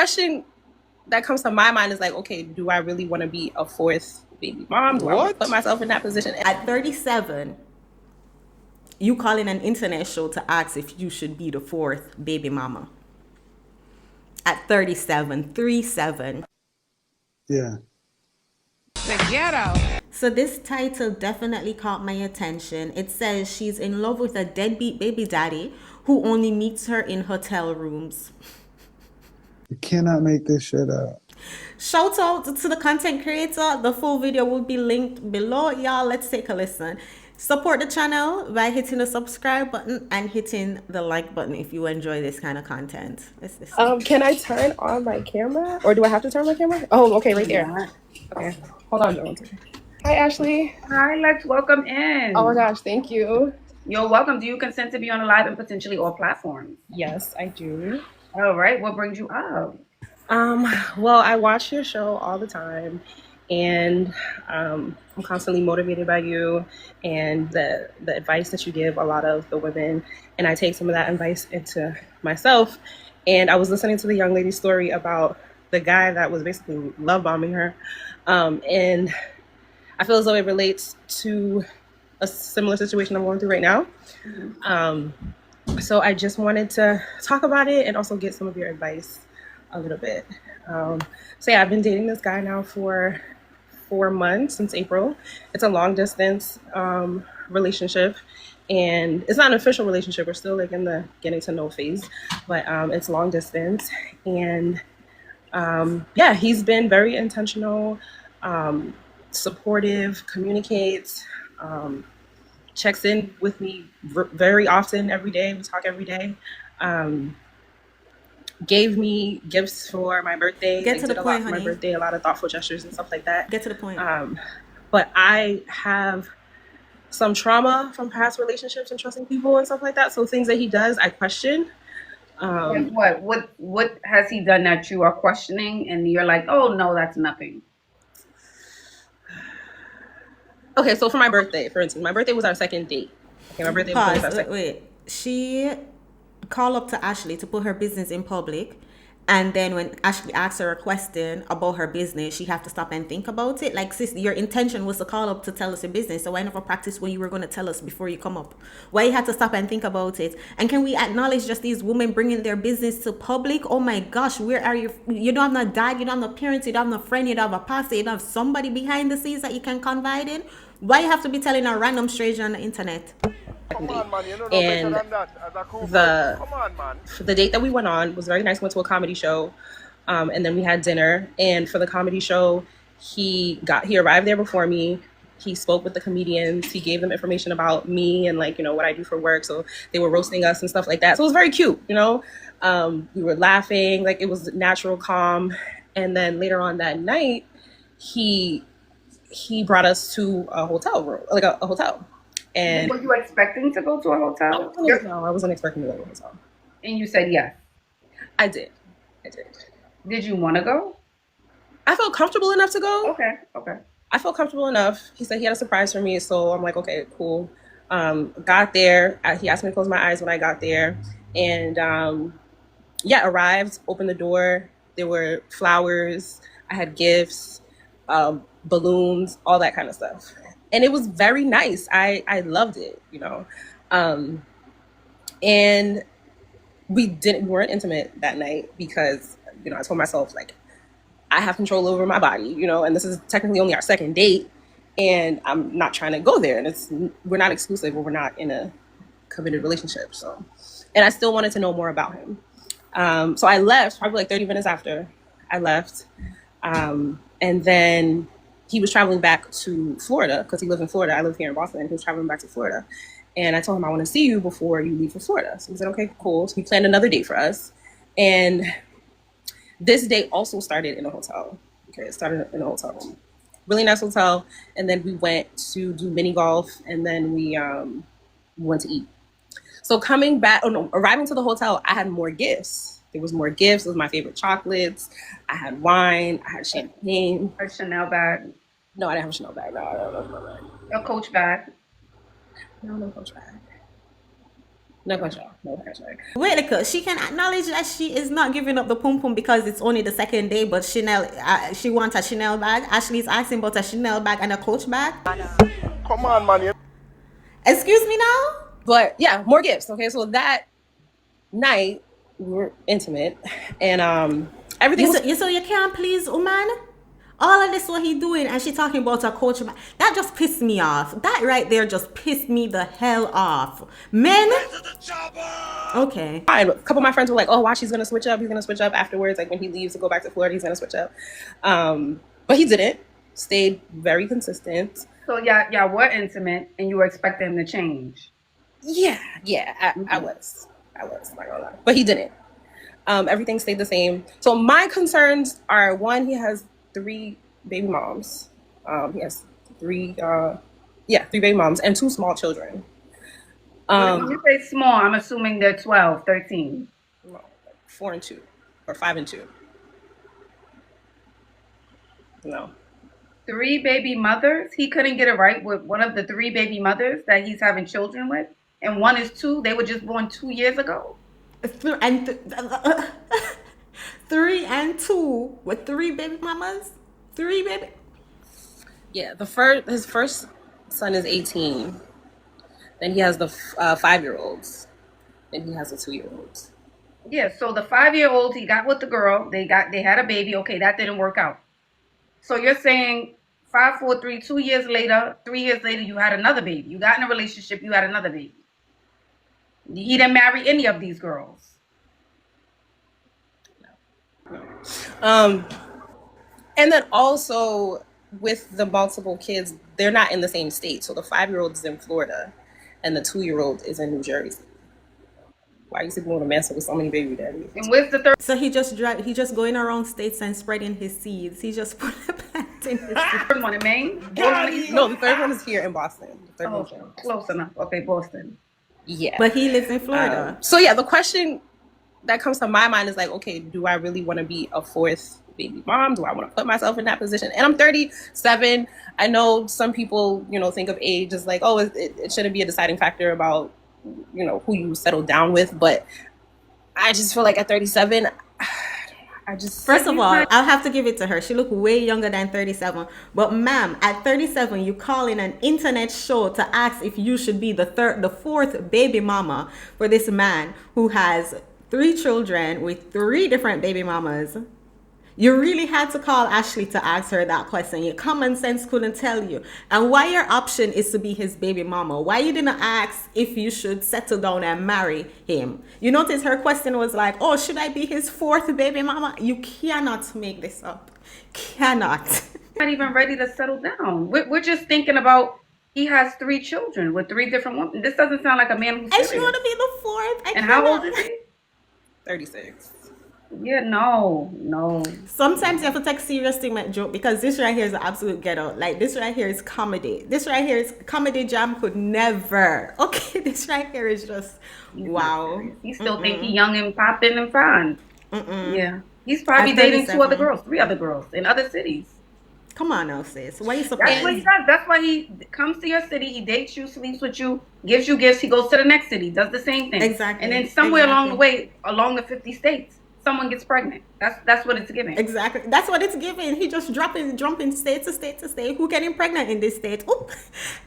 question that comes to my mind is like, okay, do I really want to be a fourth baby mom? Do I want to put myself in that position? At 37, you calling an internet show to ask if you should be the fourth baby mama. At 37, 37. Yeah. The ghetto. So this title definitely caught my attention. It says she's in love with a deadbeat baby daddy who only meets her in hotel rooms. You cannot make this shit up. Shout out to the content creator. The full video will be linked below. Y'all, let's take a listen. Support the channel by hitting the subscribe button and hitting the like button if you enjoy this kind of content. Can I turn on my camera? Or do I have to turn my camera? Oh, okay, right there. Okay, hold on, Jones. Hi, Ashley. Hi, let's welcome in. Oh my gosh, thank you. You're welcome. Do you consent to be on a live and potentially all platforms? Yes, I do. All right. What brings you up? Well, I watch your show all the time, and I'm constantly motivated by you and the advice that you give a lot of the women, and I take some of that advice into myself. And I was listening to the young lady's story about the guy that was basically love bombing her, and I feel as though it relates to a similar situation I'm going through right now. So I just wanted to talk about it and also get some of your advice a little bit. So yeah, I've been dating this guy now for 4 months, since April. It's a long distance relationship, and it's not an official relationship. We're still like in the getting to know phase, but it's long distance. And yeah, he's been very intentional, supportive, communicates, checks in with me very often, every day. We talk every day. Gave me gifts for my birthday. Get to the point, honey. For my birthday, a lot of thoughtful gestures and stuff like that. Get to the point. But I have some trauma from past relationships and trusting people and stuff like that. So things that he does, I question. What has he done that you are questioning and you're like, oh no, that's nothing? Okay, so for my birthday, for instance, my birthday was our second date. Okay, my birthday was our second. Wait. She called up to Ashley to put her business in public, and then when Ashley asked her a question about her business, she have to stop and think about it. Like, sis, your intention was to call up to tell us your business, so why never practice what you were going to tell us before you come up? Why you had to stop and think about it? And can we acknowledge just these women bringing their business to public? Oh my gosh, where are you? You don't have no dad, you don't have no parents, you don't have no friend, you don't have a pastor, you don't have somebody behind the scenes that you can confide in? Why you have to be telling a random stranger on the internet? And the date that we went on was very nice. We went to a comedy show, and then we had dinner. And for the comedy show, he arrived there before me. He spoke with the comedians. He gave them information about me and, like, you know, what I do for work. So they were roasting us and stuff like that. So it was very cute, you know. We were laughing, like it was natural, calm. And then later on that night, he brought us to a hotel room, like a hotel. And were you expecting to go to a hotel? No, I wasn't expecting to go to a hotel. And you said yes. I did. Did you want to go? I felt comfortable enough to go. Okay. I felt comfortable enough. He said he had a surprise for me, so I'm like, okay, cool. Got there. He asked me to close my eyes when I got there, and arrived. Opened the door. There were flowers. I had gifts, balloons, all that kind of stuff. And it was very nice. I loved it, you know. And we weren't intimate that night because, you know, I told myself, like, I have control over my body, you know, and this is technically only our second date, and I'm not trying to go there. And we're not exclusive, or we're not in a committed relationship. So, and I still wanted to know more about him. So I left probably like 30 minutes after I left. And then he was traveling back to Florida because he lives in Florida. I live here in Boston, and he was traveling back to Florida. And I told him, I want to see you before you leave for Florida. So he said, okay, cool. So he planned another date for us. And this date also started in a hotel. Okay, it started in a hotel room. Really nice hotel. And then we went to do mini golf, and then we went to eat. So arriving to the hotel, I had more gifts. There was more gifts. It was my favorite chocolates. I had wine. I had champagne. A Chanel bag. No, I didn't have a Chanel bag. No, I don't have a Chanel bag. A Coach bag. No Coach bag. No pressure. No pressure. Wait, because she can acknowledge that she is not giving up the pum pum because it's only the second day, but Chanel, she wants a Chanel bag. Ashley's asking about a Chanel bag and a Coach bag. Come on, man. Excuse me now? But yeah, more gifts. Okay, so that night we were intimate, and everything was So you can't please woman? All of this what he doing and she talking about a Coach bag. That just pissed me off. That right there just pissed me the hell off. Men? Okay. fine. A couple of my friends were like, "Oh, watch, he's gonna switch up. He's gonna switch up afterwards. Like when he leaves to go back to Florida, he's gonna switch up." But he didn't. Stayed very consistent. So yeah, were intimate, and you were expecting him to change. Yeah, I was not gonna lie, but he didn't. Everything stayed the same. So my concerns are: one, he has 3 baby moms. He has 3 baby moms and 2 small children. When you say small, I'm assuming they're 12, 13. No, like 4 and 2 or 5 and 2. No. 3 baby mothers. He couldn't get it right with one of the 3 baby mothers that he's having children with, and one is 2. They were just born 2 years ago. 3 and 2 with 3 baby mamas? 3 baby. Yeah, his first son is 18. Then he has the 5-year-olds. Then he has the 2-year-olds. Yeah, so the 5-year-old he got with the girl. They had a baby. Okay, that didn't work out. So you're saying 5, 4, 3, 2 years later, 3 years later, you had another baby. You got in a relationship, you had another baby. He didn't marry any of these girls. And then also with the multiple kids, they're not in the same state. So the 5-year-old is in Florida, and the 2-year-old is in New Jersey. Why are you sleeping with a man with so many baby daddies? And where's the third? So he just going around states and spreading his seeds. He just put a plant in his seeds. One in Maine? No, the third one is here in Boston. The third Oh, one's here in Boston. close enough. Okay, Boston. Yeah. But he lives in Florida. So yeah, the question that comes to my mind is like, okay, do I really want to be a 4th baby mom? Do I want to put myself in that position? And I'm 37. I know some people, think of age as like, oh, it shouldn't be a deciding factor about, who you settle down with. But I just feel like at 37, First of all, I'll have to give it to her. She looked way younger than 37. But ma'am, at 37, you call in an internet show to ask if you should be the 4th baby mama for this man who has 3 children with 3 different baby mamas. You really had to call Ashley to ask her that question. Your common sense couldn't tell you. And why your option is to be his baby mama? Why you didn't ask if you should settle down and marry him? You notice her question was like, oh, should I be his 4th baby mama? You cannot make this up. Cannot. Not even ready to settle down. We're just thinking about he has 3 children with 3 different women. This doesn't sound like a man who's I serious. just want to be the 4th. And how old is he? 36. Yeah, no. Sometimes you have to take serious thing like joke because this right here is an absolute ghetto. Like this right here is comedy. This right here is comedy jam could never. Okay, this right here is just wow. He still think he young and popping and fine. Yeah, he's probably dating 2 other girls, 3 other girls in other cities. Come on now, sis. Why are you surprised? That's what he does. That's why he comes to your city. He dates you, sleeps with you, gives you gifts. He goes to the next city, does the same thing. Exactly. And then somewhere along the way, along the 50 states, someone gets pregnant. That's what it's giving. Exactly. That's what it's giving. He just jumping state to state to state. Who getting pregnant in this state? Oh,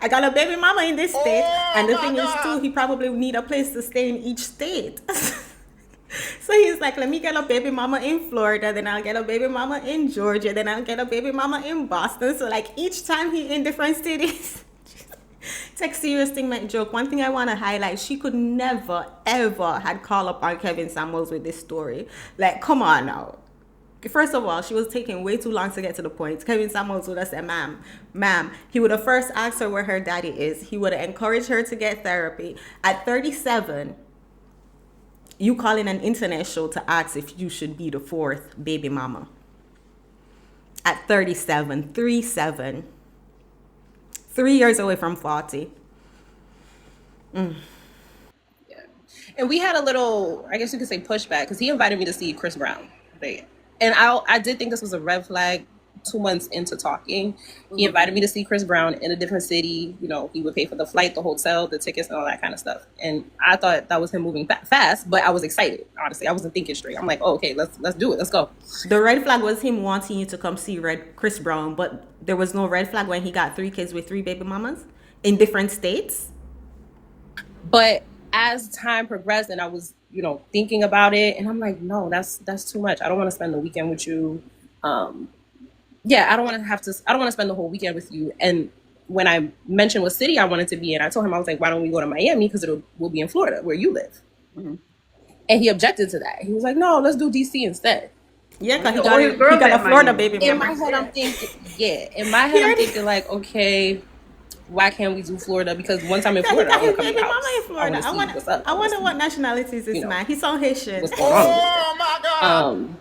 I got a baby mama in this state. And the thing is too, he probably need a place to stay in each state. So he's like, let me get a baby mama in Florida, then I'll get a baby mama in Georgia, then I'll get a baby mama in Boston. So like each time he in different cities. It's like serious thing, my joke. One thing I want to highlight, she could never, ever had called up on Kevin Samuels with this story. Like, come on now. First of all, she was taking way too long to get to the point. Kevin Samuels would have said, ma'am, he would have first asked her where her daddy is. He would have encouraged her to get therapy. At 37, you call in an internet show to ask if you should be the 4th baby mama. At 37, 3 years away from 40. Yeah. And we had a little, I guess you could say, pushback because he invited me to see Chris Brown. Right? And I did think this was a red flag 2 months into talking, he invited me to see Chris Brown in a different city. You know, he would pay for the flight, the hotel, the tickets, and all that kind of stuff. And I thought that was him moving fast, but I was excited. Honestly, I wasn't thinking straight. I'm like, oh, okay, let's do it. Let's go. The red flag was him wanting you to come see Chris Brown, but there was no red flag when he got 3 kids with 3 baby mamas in different states. But as time progressed and I was, you know, thinking about it, and I'm like, no, that's too much. I don't want to spend the weekend with you. I don't want to spend the whole weekend with you. And when I mentioned what city I wanted to be in, I told him, I was like, why don't we go to Miami? Because we'll be in Florida where you live. Mm-hmm. And he objected to that. He was like, no, let's do DC instead. Yeah, because he got a Florida baby. In my head, I'm thinking, like, okay, why can't we do Florida? Because once I'm in Florida, I want to come to the house. I wonder what nationality is this man. He's so Haitian. What's going on? Oh my God.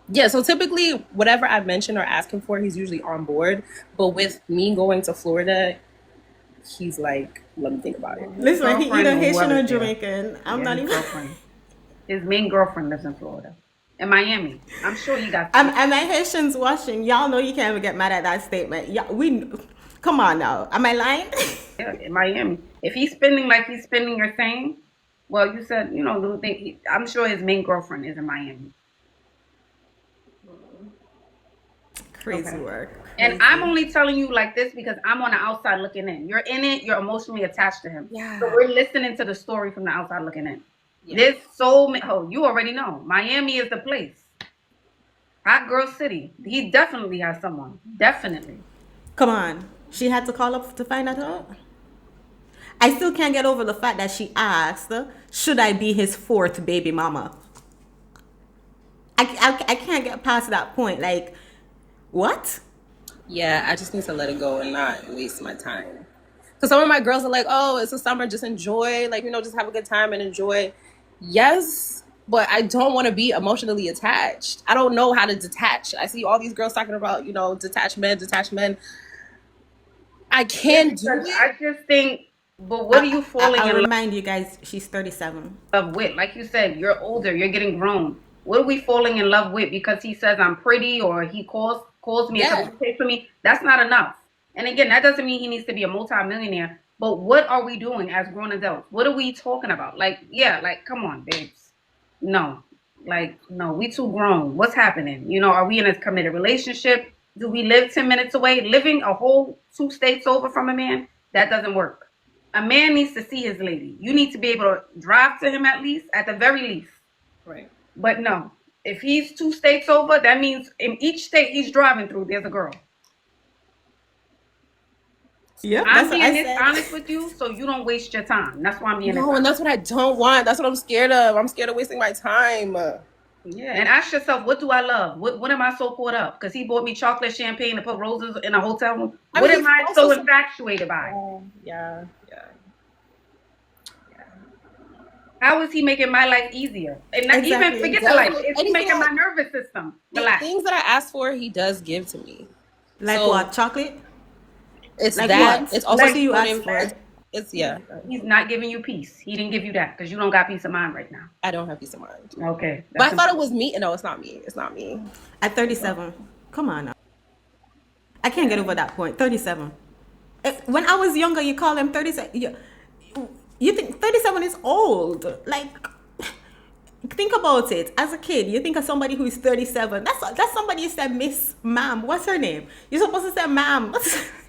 Yeah, so typically whatever I mention or ask him for, he's usually on board. But with me going to Florida, he's like, let me think about it. Listen, he either Haitian or Jamaican. I'm not even. His main girlfriend lives in Florida. In Miami. I'm sure you got. And my Haitians watching, y'all know you can't even get mad at that statement. Come on now. Am I lying? Yeah, in Miami. If he's spending like he's spending, you're saying, well, you said, you know, I'm sure his main girlfriend is in Miami. Crazy work. And I'm only telling you like this because I'm on the outside looking in. You're in it. You're emotionally attached to him. Yeah. So we're listening to the story from the outside looking in. Yeah. There's so many. Oh, you already know. Miami is the place. Hot girl city. He definitely has someone. Definitely. Come on. She had to call up to find that out. I still can't get over the fact that she asked, should I be his 4th baby mama? I can't get past that point. Like, what? Yeah, I just need to let it go and not waste my time. Because some of my girls are like, oh, it's a summer, just enjoy. Like, you know, just have a good time and enjoy. Yes, but I don't want to be emotionally attached. I don't know how to detach. I see all these girls talking about, you know, detached men. I can't do it. I just think, but what are you falling in love? I'll remind you guys, she's 37. With, like you said, you're older, you're getting grown. What are we falling in love with because he says I'm pretty or he calls me and pays for me? That's not enough. And again, that doesn't mean he needs to be a multi-millionaire. But what are we doing as grown adults? What are we talking about? Like, yeah, like, come on, babes. No, we too grown. What's happening? You know, are we in a committed relationship? Do we live 10 minutes away? Living a whole 2 states over from a man? That doesn't work. A man needs to see his lady. You need to be able to drive to him at the very least. Right. But no, if he's 2 states over, that means in each state he's driving through, there's a girl. Yeah, I'm being honest with you, so you don't waste your time. That's why I'm being. No, and that's what I don't want. That's what I'm scared of. I'm scared of wasting my time. Yeah, and ask yourself, what do I love? What am I so caught up? Because he bought me chocolate champagne to put roses in a hotel room. What am I so infatuated by? Yeah. How is he making my life easier? And not even forget the life. Is he making my nervous system relax? The things that I ask for, he does give to me. Like what? Chocolate? It's like that. What? It's also what do you ask for? It's He's not giving you peace. He didn't give you that because you don't got peace of mind right now. I don't have peace of mind. Okay. But I thought it was me. No, it's not me. It's not me. At 37. Come on now. I can't get over that point. 37. When I was younger, you call them 37. You think 37 is old. Like, think about it. As a kid, you think of somebody who is 37. That's somebody you said, Miss Ma'am. What's her name? You're supposed to say Ma'am.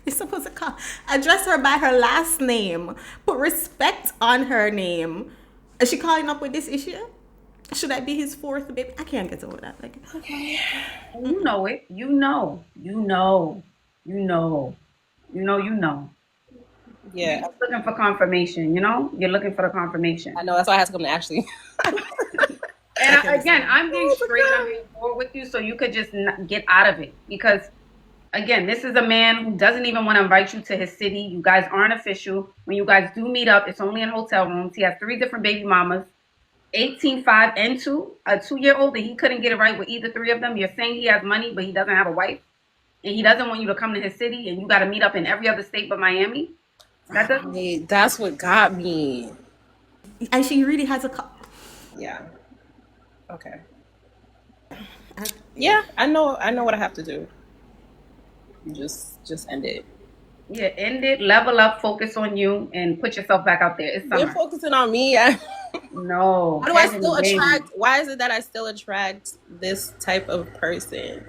You're supposed to address her by her last name. Put respect on her name. Is she calling up with this issue? Should I be his 4th baby? I can't get over that. Like, okay. You know it. You know. Yeah. You're looking for confirmation, you know? You're looking for the confirmation. I know. That's why I had to come to Ashley. And again, I'm being straight on being forward with you so you could just get out of it. Because, again, this is a man who doesn't even want to invite you to his city. You guys aren't official. When you guys do meet up, it's only in hotel rooms. He has 3 different baby mamas, 18, 5, and 2. A 2-year-old, and he couldn't get it right with either 3 of them. You're saying he has money, but he doesn't have a wife. And he doesn't want you to come to his city, and you got to meet up in every other state but Miami. That's what got me. And she really has a Yeah. Okay. Yeah, I know what I have to do. You just end it. Yeah, end it, level up, focus on you, and put yourself back out there. It's You're summer. focusing on me. No. How do I heaven, still baby. attract? Why is it that I still attract this type of person?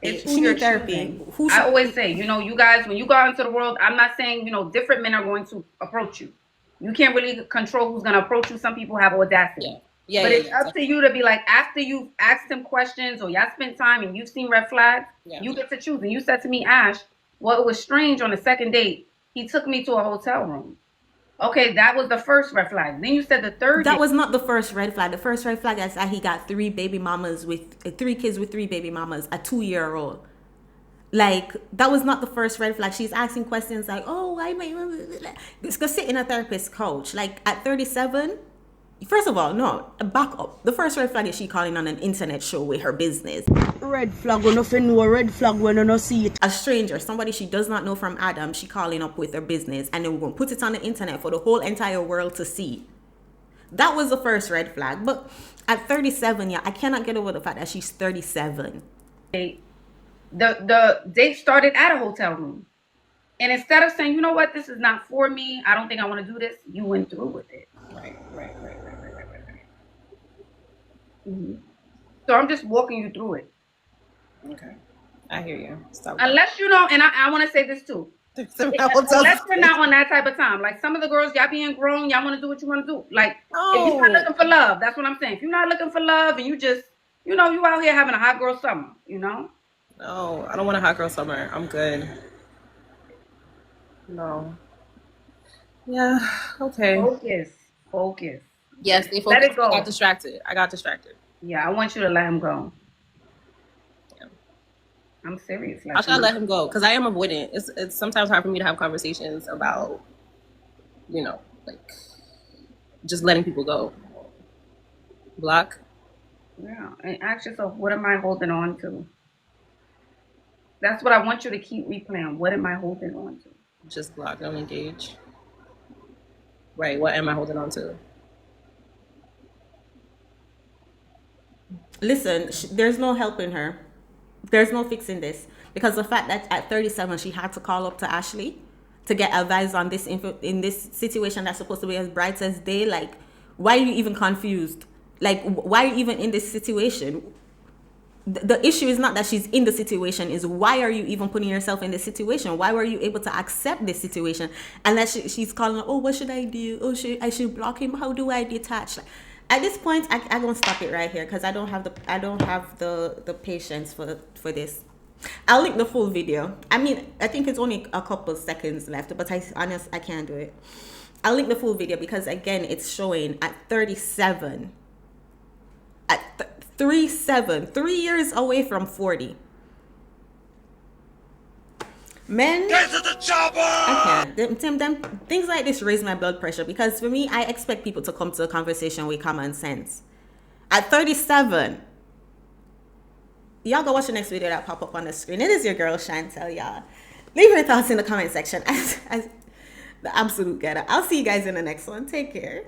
It's She who you're need therapy. choosing. Who I should- always say, you know, you guys, when you go out into the world, I'm not saying, you know, different men are going to approach you. You can't really control who's going to approach you. Some people have audacity. Yeah. But it's up to you to be like, after you've asked them questions or y'all spent time and you've seen red flags, you get to choose. And you said to me, Ash, well, it was strange on the second date. He took me to a hotel room. Okay, that was the first red flag. Then you said the third. That was not the first red flag. The first red flag is that he got 3 baby mamas with 3 kids with 3 baby mamas, a 2-year-old. Like, that was not the first red flag. She's asking questions like, oh, why am I... This go sit in a therapist's couch. Like, at 37, first of all, no, back up. The first red flag is she calling on an internet show with her business. Red flag when nothing know, red flag when you not see it. A stranger, somebody she does not know from Adam, she calling up with her business, and then we're going to put it on the internet for the whole entire world to see. That was the first red flag. But at 37, I cannot get over the fact that she's 37. The date started at a hotel room. And instead of saying, you know what, this is not for me, I don't think I want to do this, you went through with it. Right. Mm-hmm. So I'm just walking you through it. Okay. I hear you. Stop. Unless you know, and I want to say this too. Unless you're not on that type of time. Like some of the girls, y'all being grown, y'all want to do what you want to do. Like, if you're not looking for love, that's what I'm saying. If you're not looking for love and you just, you know, you out here having a hot girl summer, you know? No, I don't want a hot girl summer. I'm good. No. Yeah. Okay. Focus. Yes, they focused. Let it go. I got distracted. Yeah, I want you to let him go. Yeah. I'm serious. How should I let him go? Because I am avoidant. It's sometimes hard for me to have conversations about, you know, like just letting people go. Block. Yeah, and ask yourself, what am I holding on to? That's what I want you to keep replaying. What am I holding on to? Just block. Don't engage. Right. What am I holding on to? Listen, there's no helping her. There's no fixing this. Because the fact that at 37, she had to call up to Ashley to get advice on this in this situation that's supposed to be as bright as day. Like, why are you even confused? Like, why are you even in this situation? The issue is not that she's in the situation, is why are you even putting yourself in this situation? Why were you able to accept this situation? And that she's calling, oh, what should I do? Oh, I should block him. How do I detach? Like, at this point, I'm gonna stop it right here because I don't have the patience for this. I'll link the full video. I mean, I think it's only a couple seconds left, but I can't do it. I'll link the full video because again, it's showing at 37. At 37, 3 years away from 40. Men, Get to the chopper! I can't. Them things like this raise my blood pressure because for me, I expect people to come to a conversation with common sense. At 37, y'all go watch the next video that pop up on the screen. It is your girl Chantel, y'all. Leave your thoughts in the comment section as the absolute getter. I'll see you guys in the next one. Take care.